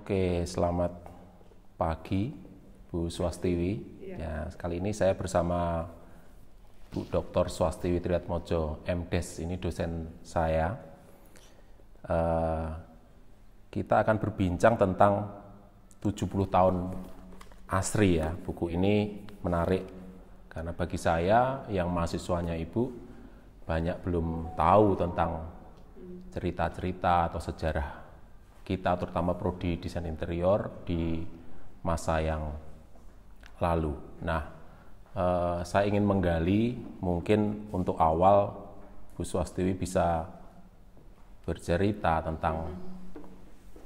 Oke, selamat pagi Bu Swastiwi. Ya, kali ini saya bersama Bu Dr. Swastiwi Triatmojo, MDes, ini dosen saya. Kita akan berbincang tentang 70 tahun ASRI ya. Buku ini menarik karena bagi saya yang mahasiswanya Ibu banyak belum tahu tentang cerita-cerita atau sejarah kita, terutama prodi desain interior di masa yang lalu. Nah, saya ingin menggali, mungkin untuk awal Bu Swastiwi bisa bercerita tentang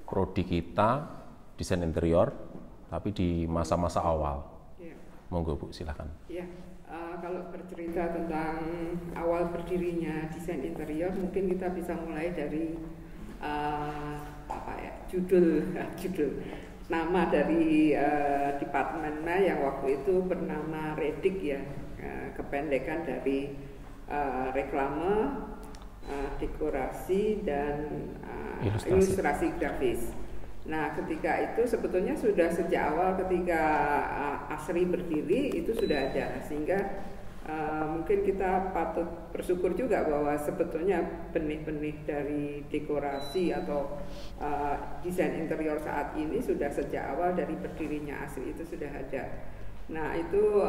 prodi kita desain interior, tapi di masa-masa awal. Ya. Monggo Bu, silakan. Ya, kalau bercerita tentang awal berdirinya desain interior, mungkin kita bisa mulai dari judul nama dari departemennya yang waktu itu bernama REDIK ya, kependekan dari reklame, dekorasi dan ilustrasi grafis. Nah, ketika itu sebetulnya sudah sejak awal ketika ASRI berdiri itu sudah ada, sehingga mungkin kita patut bersyukur juga bahwa sebetulnya benih-benih dari dekorasi atau desain interior saat ini sudah sejak awal dari berdirinya ASRI itu sudah ada. Nah, itu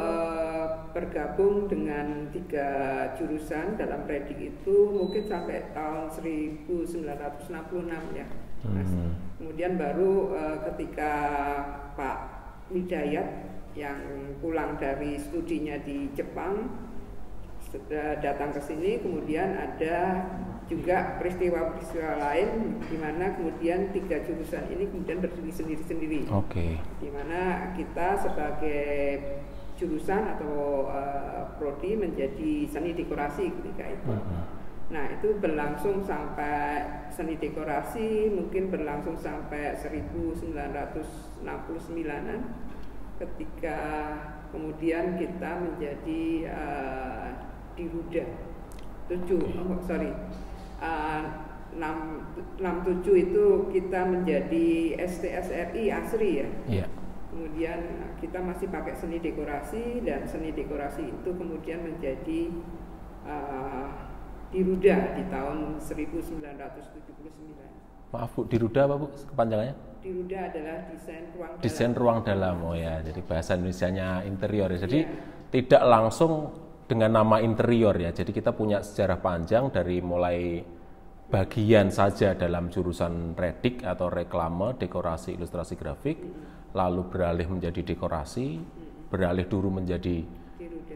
bergabung dengan 3 jurusan dalam REDIK itu mungkin sampai tahun 1966 ya. Kemudian baru ketika Pak Widayat yang pulang dari studinya di Jepang datang ke sini, kemudian ada juga peristiwa-peristiwa lain di mana kemudian 3 jurusan ini kemudian berdiri sendiri-sendiri. Oke. Di mana kita sebagai jurusan atau prodi menjadi seni dekorasi ketika itu. Nah, itu berlangsung sampai seni dekorasi mungkin berlangsung sampai 1969-an ketika kemudian kita menjadi Diruda 67 itu kita menjadi STSRI ASRI ya. Yeah. Kemudian kita masih pakai seni dekorasi dan seni dekorasi itu kemudian menjadi Diruda di tahun 1979. Maaf Bu, Diruda apa Bu kepanjangannya? Diruda adalah desain ruang dalam. Oh ya, jadi bahasa Indonesianya interior ya. Jadi tidak langsung dengan nama interior ya. Jadi kita punya sejarah panjang dari mulai bagian saja dalam jurusan REDIK atau reklame, dekorasi, ilustrasi grafik, lalu beralih menjadi dekorasi, beralih dulu menjadi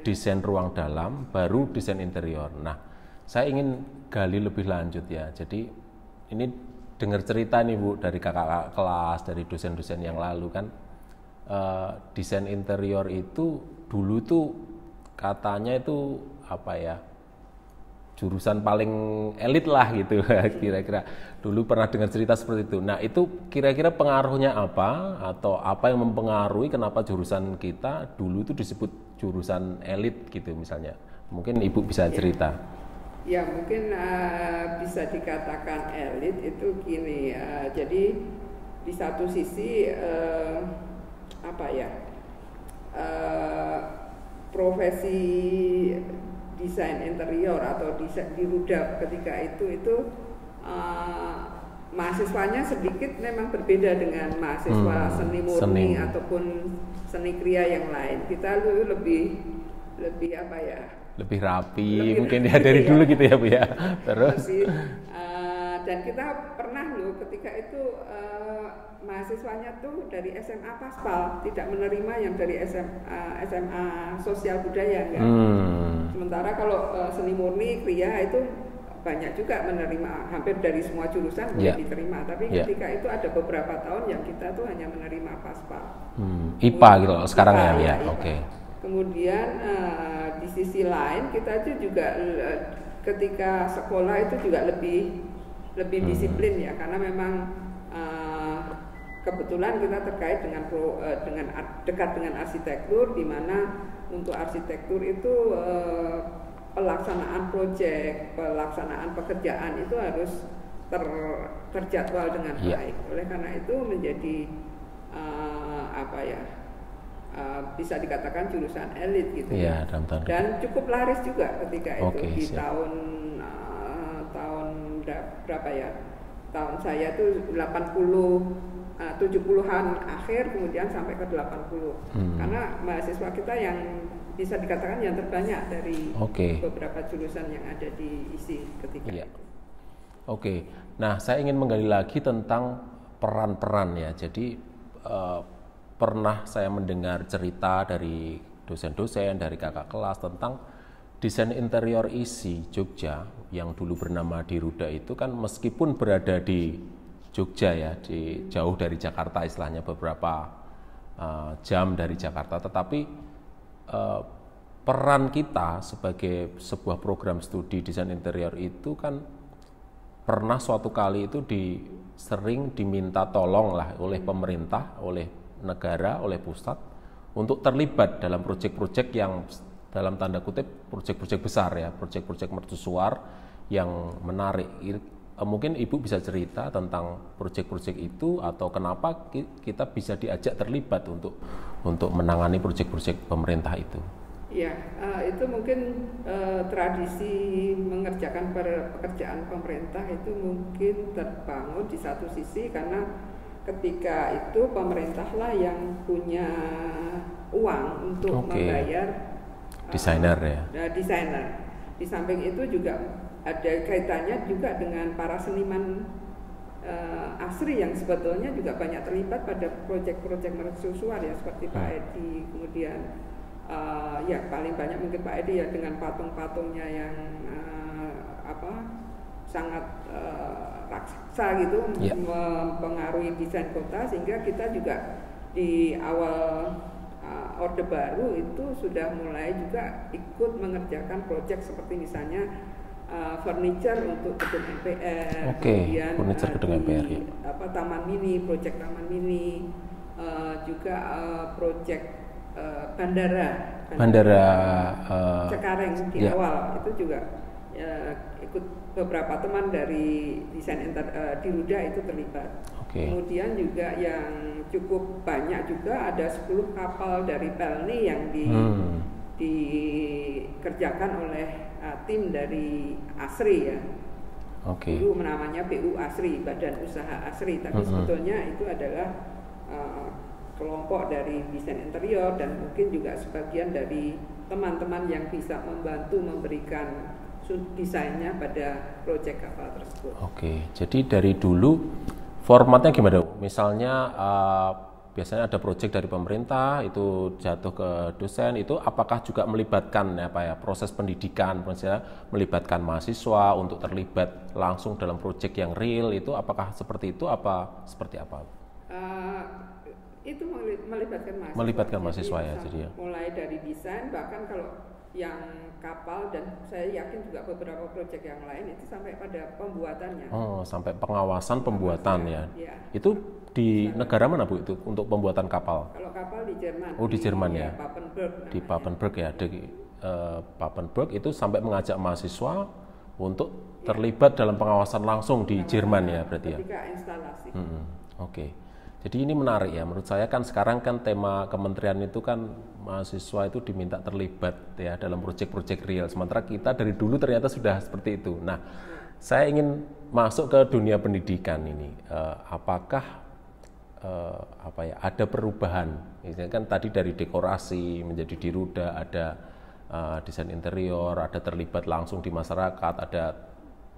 desain ruang dalam, baru desain interior. Nah, saya ingin gali lebih lanjut ya. Jadi ini dengar cerita nih Bu dari kakak-kakak kelas, dari dosen-dosen yang lalu kan, desain interior itu dulu tuh katanya itu apa ya, jurusan paling elit lah gitu kira-kira. Dulu pernah dengar cerita seperti itu. Nah, itu kira-kira pengaruhnya apa atau apa yang mempengaruhi kenapa jurusan kita dulu itu disebut jurusan elit gitu misalnya. Mungkin Ibu bisa cerita. Ya, mungkin bisa dikatakan elit itu gini. Jadi di satu sisi profesi desain interior atau desain Diruda ketika itu mahasiswanya sedikit memang berbeda dengan mahasiswa seni murni ataupun seni kriya yang lain. Kita lebih rapi mungkin ya dari dulu gitu ya Bu ya. Terus dan kita pernah loh ketika itu mahasiswanya tuh dari SMA Paspal tidak menerima yang dari SMA Sosial Budaya enggak. Sementara kalau seni murni kriya itu banyak juga menerima, hampir dari semua jurusan boleh diterima. Tapi ketika itu ada beberapa tahun yang kita tuh hanya menerima Paspal. IPA gitu sekarang ya. Oke. Kemudian di sisi lain kita itu juga ketika sekolah itu juga lebih disiplin ya, karena memang kebetulan kita terkait dengan dekat dengan arsitektur, di mana untuk arsitektur itu pelaksanaan proyek, pelaksanaan pekerjaan itu harus terjadwal dengan baik. Oleh karena itu menjadi bisa dikatakan jurusan elit gitu ya. Dan cukup laris juga ketika itu di tahun berapa ya? Tahun saya tuh 70-an akhir kemudian sampai ke 80. Karena mahasiswa kita yang bisa dikatakan yang terbanyak dari beberapa jurusan yang ada di ISI ketika itu. Nah, saya ingin menggali lagi tentang peran-peran ya. Jadi pernah saya mendengar cerita dari dosen-dosen, dari kakak kelas tentang desain interior ISI Jogja yang dulu bernama Diruda itu kan meskipun berada di Jogja ya, jauh dari Jakarta istilahnya beberapa jam dari Jakarta, tetapi peran kita sebagai sebuah program studi desain interior itu kan pernah suatu kali itu sering diminta tolong lah oleh pemerintah, oleh negara, oleh pusat untuk terlibat dalam proyek-proyek yang dalam tanda kutip proyek-proyek besar ya, proyek-proyek mercusuar yang menarik. Mungkin Ibu bisa cerita tentang proyek-proyek itu atau kenapa kita bisa diajak terlibat untuk menangani proyek-proyek pemerintah itu. Ya, itu mungkin tradisi mengerjakan pekerjaan pemerintah itu mungkin terbangun di satu sisi karena ketika itu pemerintahlah yang punya uang untuk membayar desainer ya. Desainer. Di samping itu juga ada kaitannya juga dengan para seniman ASRI yang sebetulnya juga banyak terlibat pada proyek-proyek mercusuar ya, seperti Pak Edi, kemudian ya paling banyak mungkin Pak Edi ya dengan patung-patungnya yang sangat raksasa gitu, mempengaruhi desain kota, sehingga kita juga di awal Orde Baru itu sudah mulai juga ikut mengerjakan proyek seperti misalnya furniture untuk gedung MPR, kemudian Taman Mini, proyek Taman Mini, juga proyek bandara Cekareng di awal itu juga ikut beberapa teman dari desain Diruda itu terlibat. Kemudian juga yang cukup banyak juga ada 10 kapal dari Pelni yang dikerjakan oleh tim dari ASRI ya. Dulu namanya BU ASRI, Badan Usaha ASRI, tapi sebetulnya itu adalah kelompok dari desain interior dan mungkin juga sebagian dari teman-teman yang bisa membantu memberikan desainnya pada proyek kapal tersebut. Jadi dari dulu formatnya gimana? Misalnya biasanya ada proyek dari pemerintah itu jatuh ke dosen, itu apakah juga melibatkan proses pendidikan, misalnya melibatkan mahasiswa untuk terlibat langsung dalam proyek yang real, itu apakah seperti itu seperti apa? Itu melibatkan mahasiswa. Melibatkan mahasiswa ya, jadi ya. Mulai dari desain, bahkan kalau yang kapal dan saya yakin juga beberapa proyek yang lain itu sampai pada pembuatannya. Sampai pengawasan pembuatan ya. Itu di negara mana Bu itu untuk pembuatan kapal? Kalau kapal di Jerman. Di Jerman ya. Papenburg. Di Papenburg ya. Di Papenburg itu sampai mengajak mahasiswa untuk terlibat dalam pengawasan langsung di Jerman ya berarti ya. Ketika instalasi. Jadi ini menarik ya, menurut saya kan sekarang kan tema kementerian itu kan mahasiswa itu diminta terlibat ya dalam proyek-proyek real, sementara kita dari dulu ternyata sudah seperti itu. Nah, saya ingin masuk ke dunia pendidikan ini, apakah ada perubahan? Misalnya kan tadi dari dekorasi menjadi Diruda, ada desain interior, ada terlibat langsung di masyarakat, ada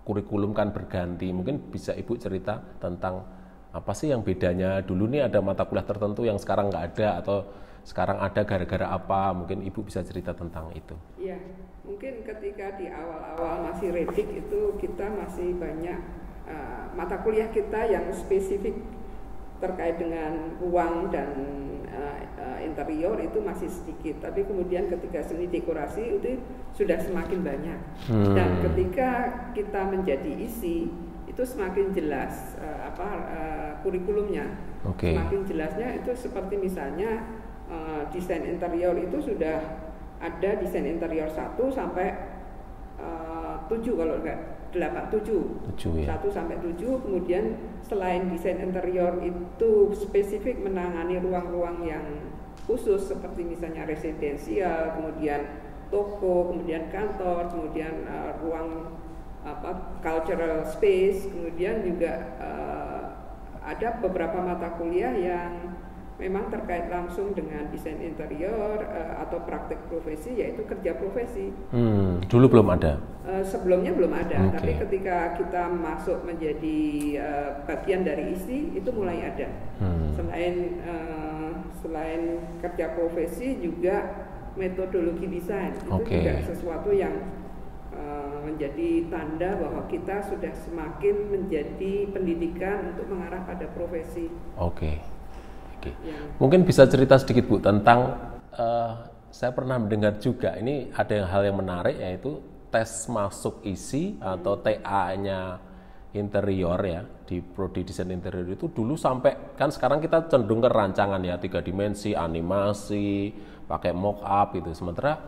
kurikulum kan berganti. Mungkin bisa Ibu cerita tentang apa sih yang bedanya? Dulu nih ada mata kuliah tertentu yang sekarang nggak ada, atau sekarang ada gara-gara apa? Mungkin Ibu bisa cerita tentang itu. Iya, mungkin ketika di awal-awal masih redik itu kita masih banyak mata kuliah kita yang spesifik terkait dengan ruang dan interior itu masih sedikit. Tapi kemudian ketika seni dekorasi itu sudah semakin banyak. Dan ketika kita menjadi ISI itu semakin jelas kurikulumnya. Semakin jelasnya itu seperti misalnya desain interior itu sudah ada desain interior 1 sampai 7 kalau enggak 7 ya. 1 sampai 7. Kemudian selain desain interior itu spesifik menangani ruang-ruang yang khusus seperti misalnya residensial, kemudian toko, kemudian kantor, kemudian ruang cultural space, kemudian juga ada beberapa mata kuliah yang memang terkait langsung dengan desain interior atau praktek profesi, yaitu kerja profesi. Dulu belum ada? Sebelumnya belum ada, tapi ketika kita masuk menjadi bagian dari ISI, itu mulai ada. Selain kerja profesi juga metodologi desain, itu juga sesuatu yang menjadi tanda bahwa kita sudah semakin menjadi pendidikan untuk mengarah pada profesi. Ya. Mungkin bisa cerita sedikit Bu tentang saya pernah mendengar juga ini ada hal yang menarik, yaitu tes masuk ISI atau TA-nya interior ya, di prodi desain interior itu dulu sampai, kan sekarang kita cenderung ke rancangan ya, 3 dimensi, animasi, pakai mock up gitu. Sementara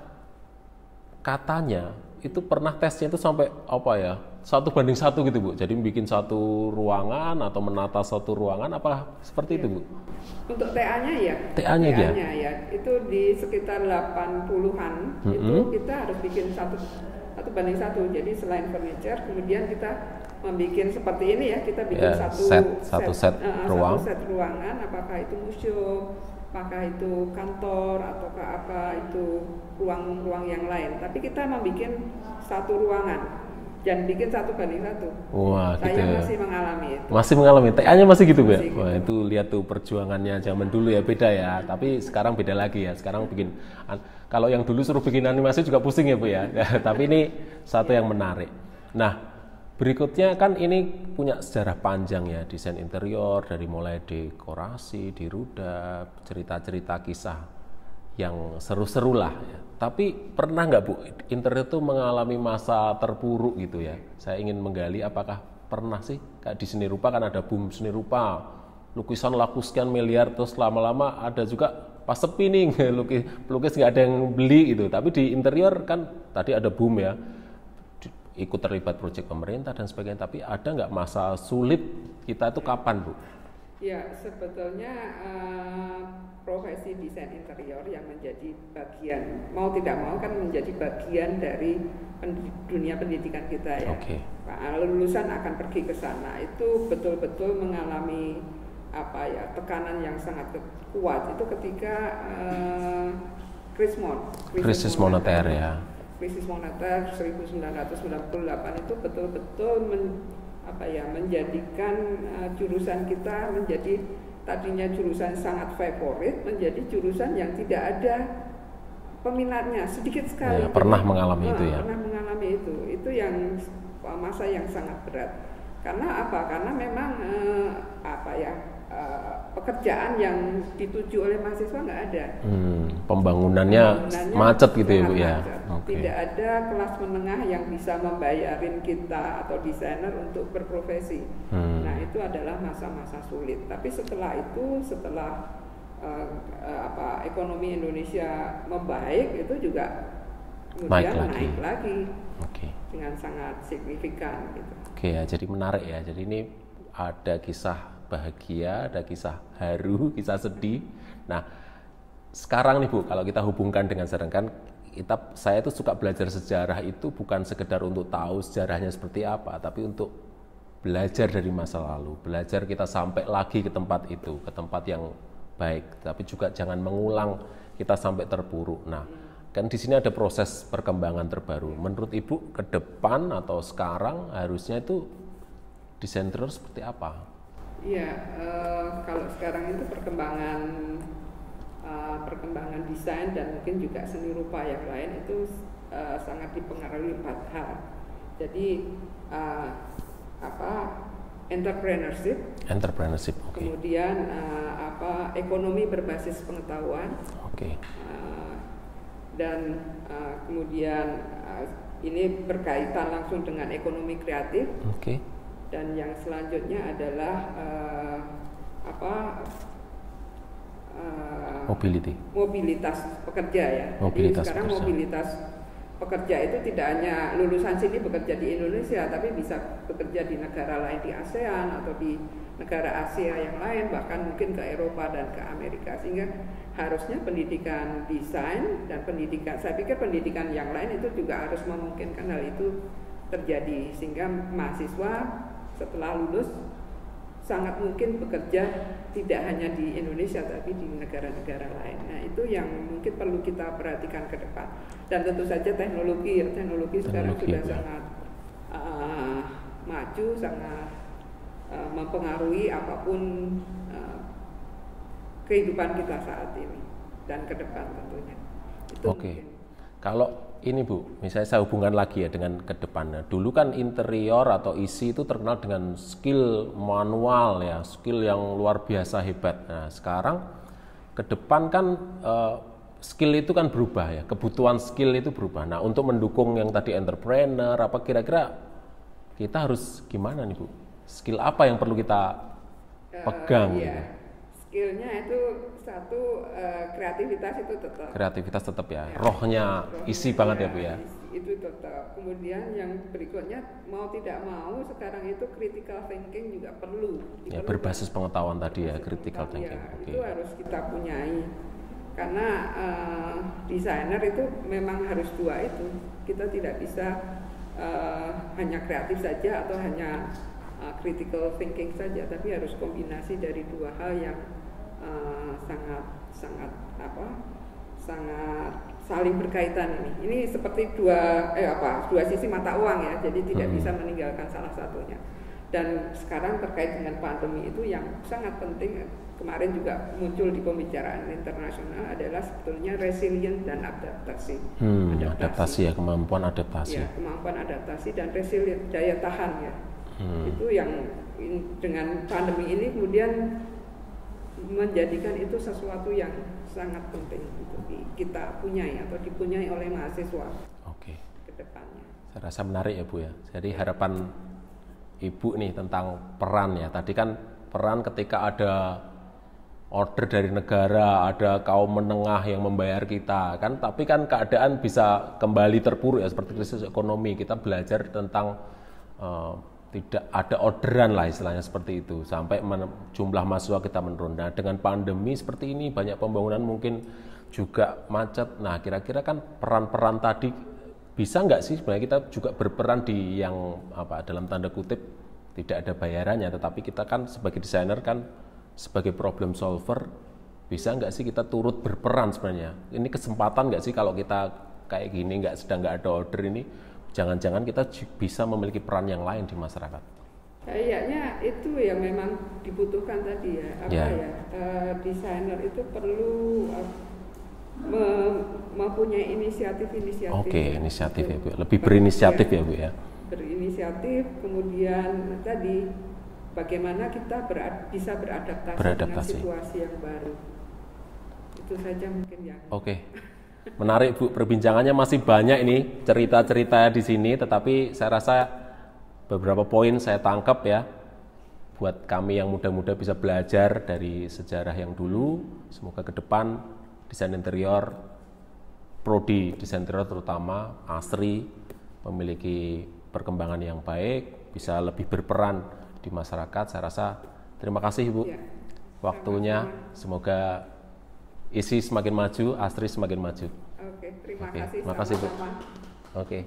katanya itu pernah tesnya itu sampai 1:1 gitu Bu. Jadi bikin satu ruangan atau menata satu ruangan, apakah seperti itu Bu? Untuk TA-nya ya. TA-nya ya. Itu di sekitar 80-an itu kita harus bikin 1:1. Jadi selain furniture, kemudian kita membuat seperti ini ya, kita bikin satu set ruangan, apakah itu museum, apakah itu kantor, ataukah apa itu ruang-ruang yang lain. Tapi kita membuat satu ruangan dan bikin 1:1. Wah, saya gitu. masih mengalami itu. Masih mengalami, TA-nya masih gitu Bu ya? Wah, itu lihat tuh perjuangannya zaman dulu ya, beda ya. Tapi sekarang beda lagi ya. Sekarang bikin, kalau yang dulu suruh bikin animasi juga pusing ya Bu ya. Tapi ini satu yang menarik. Nah, berikutnya kan ini punya sejarah panjang ya, desain interior, dari mulai dekorasi, diruda, cerita-cerita kisah yang seru-seru lah ya. Tapi pernah nggak Bu, interior itu mengalami masa terpuruk gitu ya? Saya ingin menggali apakah pernah sih, kayak di seni rupa kan ada boom seni rupa, lukisan laku sekian miliar, terus lama-lama ada juga pas sepi nih, pelukis nggak ada yang beli gitu. Tapi di interior kan tadi ada boom ya, ikut terlibat proyek pemerintah dan sebagainya. Tapi ada nggak masa sulit kita itu kapan Bu? Ya, sebetulnya profesi desain interior yang menjadi bagian, mau tidak mau kan menjadi bagian dari dunia pendidikan kita ya. Lulusan akan pergi ke sana, itu betul-betul mengalami tekanan yang sangat kuat itu ketika krisis moneter ya. Krisis moneter 1998 itu betul-betul menjadikan jurusan kita menjadi tadinya jurusan sangat favorit menjadi jurusan yang tidak ada peminatnya, sedikit sekali. Ya, pernah mengalami itu ya. Pernah mengalami itu yang masa yang sangat berat. Karena apa? Karena memang pekerjaan yang dituju oleh mahasiswa nggak ada. Pembangunannya macet gitu ya Bu ya. Tidak ada kelas menengah yang bisa membayarin kita atau desainer untuk berprofesi. Nah itu adalah masa-masa sulit. Tapi setelah itu, ekonomi Indonesia membaik, itu juga kemudian naik lagi dengan sangat signifikan. Gitu. Ya, jadi menarik ya. Jadi ini ada kisah bahagia, ada kisah haru, kisah sedih. Nah, sekarang nih Bu, kalau kita hubungkan dengan sedangkan saya tuh suka belajar sejarah itu bukan sekedar untuk tahu sejarahnya seperti apa, tapi untuk belajar dari masa lalu, belajar kita sampai lagi ke tempat itu, ke tempat yang baik, tapi juga jangan mengulang kita sampai terpuruk. Nah, kan di sini ada proses perkembangan terbaru. Menurut Ibu ke depan atau sekarang harusnya itu desain interior seperti apa? Iya, kalau sekarang itu perkembangan desain dan mungkin juga seni rupa yang lain itu sangat dipengaruhi 4 hal. Jadi entrepreneurship, kemudian ekonomi berbasis pengetahuan, dan kemudian ini berkaitan langsung dengan ekonomi kreatif. Dan yang selanjutnya adalah mobilitas pekerja ya. Jadi sekarang mobilitas pekerja itu tidak hanya lulusan sini bekerja di Indonesia, tapi bisa bekerja di negara lain di ASEAN atau di negara Asia yang lain, bahkan mungkin ke Eropa dan ke Amerika. Sehingga harusnya pendidikan desain dan pendidikan, saya pikir pendidikan yang lain itu juga harus memungkinkan hal itu terjadi, sehingga mahasiswa setelah lulus sangat mungkin bekerja tidak hanya di Indonesia tapi di negara-negara lain. Nah, itu yang mungkin perlu kita perhatikan ke depan. Dan tentu saja teknologi sekarang sudah sangat maju, sangat mempengaruhi apapun kehidupan kita saat ini dan ke depan tentunya. Itu Oke. Kalau ini Bu, misalnya saya hubungkan lagi ya dengan ke depannya. Dulu kan interior atau isi itu terkenal dengan skill manual ya, skill yang luar biasa hebat. Nah, sekarang ke depan kan skill itu kan berubah ya, kebutuhan skill itu berubah. Nah, untuk mendukung yang tadi entrepreneur, apa kira-kira kita harus gimana nih Bu? Skill apa yang perlu kita pegang? Gitu? Skillnya itu satu, kreativitas itu tetap. Kreativitas tetap ya, rohnya isi banget ya Bu ya. Itu tetap. Kemudian yang berikutnya mau tidak mau sekarang itu critical thinking juga perlu. Ya, berbasis pengetahuan tadi ya, critical thinking. Ya, itu harus kita punyai. Karena desainer itu memang harus dua itu. Kita tidak bisa hanya kreatif saja atau hanya critical thinking saja, tapi harus kombinasi dari dua hal yang sangat saling berkaitan ini. Ini seperti dua sisi mata uang ya. Jadi tidak bisa meninggalkan salah satunya. Dan sekarang terkait dengan pandemi itu yang sangat penting, kemarin juga muncul di pembicaraan internasional adalah sebetulnya resilient dan adaptasi. Adaptasi ya, kemampuan adaptasi. Ya, kemampuan adaptasi dan resilient, daya tahan ya. Itu yang dengan pandemi ini kemudian menjadikan itu sesuatu yang sangat penting untuk kita punyai atau dipunyai oleh mahasiswa. Oke. Ke depannya. Saya rasa menarik ya Bu ya. Jadi harapan Ibu nih tentang peran ya. Tadi kan peran ketika ada order dari negara, ada kaum menengah yang membayar kita kan, tapi kan keadaan bisa kembali terpuruk ya seperti krisis ekonomi. Kita belajar tentang tidak ada orderan lah istilahnya seperti itu sampai jumlah mahasiswa kita menurun. Nah, dengan pandemi seperti ini banyak pembangunan mungkin juga macet. Nah, kira-kira kan peran-peran tadi bisa nggak sih sebenarnya kita juga berperan di yang dalam tanda kutip tidak ada bayarannya, tetapi kita kan sebagai desainer kan sebagai problem solver bisa nggak sih kita turut berperan sebenarnya? Ini kesempatan nggak sih kalau kita kayak gini sedang nggak ada order ini? Jangan-jangan kita bisa memiliki peran yang lain di masyarakat. Kayaknya itu yang memang dibutuhkan tadi ya. Desainer itu perlu mempunyai inisiatif-inisiatif. Oke, inisiatif ya Bu. Lebih berinisiatif ya Bu ya. Berinisiatif, kemudian tadi bagaimana kita bisa beradaptasi dengan situasi yang baru. Itu saja mungkin ya. Oke. Menarik Bu, perbincangannya masih banyak ini cerita-cerita di sini, tetapi saya rasa beberapa poin saya tangkap ya buat kami yang muda-muda bisa belajar dari sejarah yang dulu. Semoga ke depan desain interior, prodi desain interior terutama ASRI memiliki perkembangan yang baik, bisa lebih berperan di masyarakat. Saya rasa terima kasih Bu waktunya. Semoga ISI semakin maju, ASRI semakin maju. Oke, terima kasih. Terima kasih Bu. Oke.